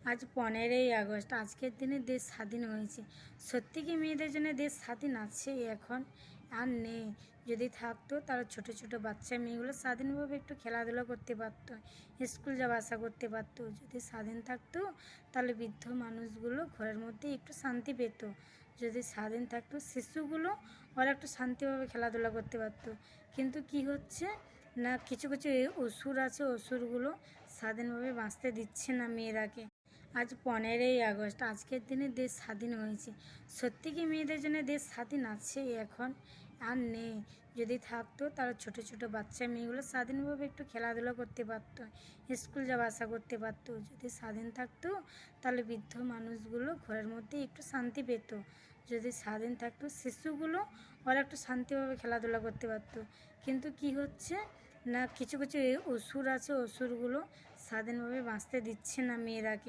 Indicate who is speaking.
Speaker 1: আজ 15ই আগস্ট। আজকের দিনে দেশ স্বাধীন হয়েছে। সত্যি কি মেয়েদের জন্য দেশ স্বাধীন আছে এখন? আর নেই। যদি থাকতো তাহলে ছোট ছোট বাচ্চা মেয়েগুলো স্বাধীনভাবে একটু খেলাধুলা করতে পারতো, স্কুল যাওয়া আসা করতে পারতো। যদি স্বাধীন থাকতো তাহলে বৃদ্ধ মানুষগুলো ঘরের মধ্যে একটু শান্তি পেত। যদি স্বাধীন থাকতো শিশুগুলো ওরা একটু শান্তিভাবে খেলাধুলা করতে পারতো। কিন্তু কি হচ্ছে না, কিছু কিছু অসুর আছে, অসুরগুলো স্বাধীনভাবে বাঁচতে দিচ্ছে না মেয়েরাকে। আজ 15ই আগস্ট। আজকের দিনে দেশ স্বাধীন হয়েছে। সত্যি কি মেয়েদের জন্য দেশ স্বাধীন আছে এখন? আর নেই। যদি থাকতো তাহলে ছোট ছোট বাচ্চা মেয়েগুলো স্বাধীনভাবে একটু খেলাধুলা করতে পারতো, স্কুল যাওয়া আসা করতে পারতো। যদি স্বাধীন থাকতো তাহলে বৃদ্ধ মানুষগুলো ঘরের মধ্যে একটু শান্তি পেত। যদি স্বাধীন থাকতো শিশুগুলো ওরা একটু শান্তিভাবে খেলাধুলা করতে পারতো। কিন্তু কি হচ্ছে না, কিছু কিছু অসুর আছে, অসুরগুলো স্বাধীনভাবে বাঁচতে দিচ্ছে না মেয়েরাকে।